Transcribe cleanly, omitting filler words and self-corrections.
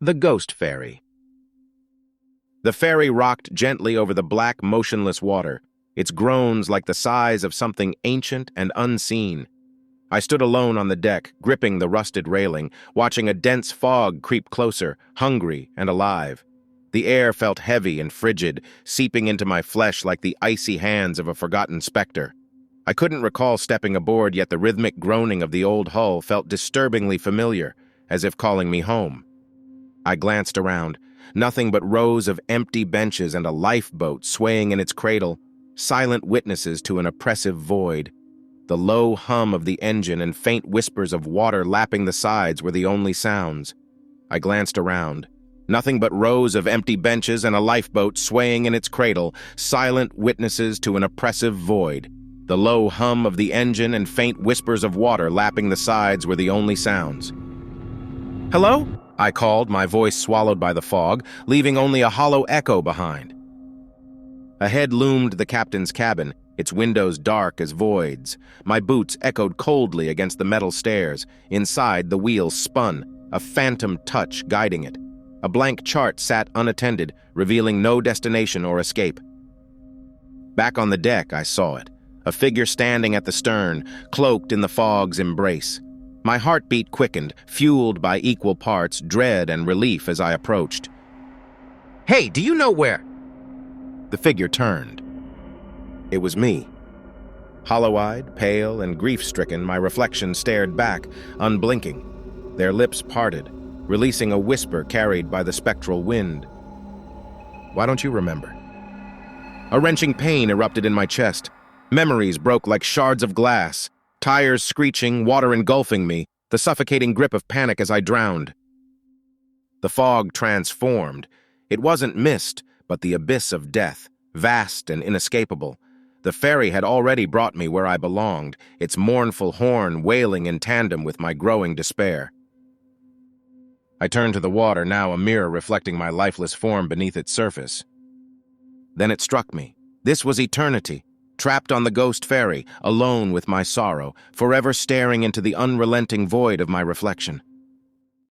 The Ghost Ferry. The ferry rocked gently over the black, motionless water, its groans like the sighs of something ancient and unseen. I stood alone on the deck, gripping the rusted railing, watching a dense fog creep closer, hungry and alive. The air felt heavy and frigid, seeping into my flesh like the icy hands of a forgotten specter. I couldn't recall stepping aboard, yet the rhythmic groaning of the old hull felt disturbingly familiar, as if calling me home. I glanced around. Nothing but rows of empty benches and a lifeboat swaying in its cradle, silent witnesses to an oppressive void. The low hum of the engine and faint whispers of water lapping the sides were the only sounds. I glanced around. Nothing but rows of empty benches and a lifeboat swaying in its cradle, silent witnesses to an oppressive void. The low hum of the engine and faint whispers of water lapping the sides were the only sounds. "Hello?" I called, my voice swallowed by the fog, leaving only a hollow echo behind. Ahead loomed the captain's cabin, its windows dark as voids. My boots echoed coldly against the metal stairs. Inside, the wheels spun, a phantom touch guiding it. A blank chart sat unattended, revealing no destination or escape. Back on the deck, I saw it, a figure standing at the stern, cloaked in the fog's embrace. My heartbeat quickened, fueled by equal parts dread and relief as I approached. "Hey, do you know where?" The figure turned. It was me. Hollow-eyed, pale, and grief-stricken, my reflection stared back, unblinking. Their lips parted, releasing a whisper carried by the spectral wind. "Why don't you remember?" A wrenching pain erupted in my chest. Memories broke like shards of glass. Tires screeching, water engulfing me, the suffocating grip of panic as I drowned. The fog transformed. It wasn't mist, but the abyss of death, vast and inescapable. The ferry had already brought me where I belonged, its mournful horn wailing in tandem with my growing despair. I turned to the water, now a mirror reflecting my lifeless form beneath its surface. Then it struck me. This was eternity. Trapped on the ghost ferry, alone with my sorrow, forever staring into the unrelenting void of my reflection.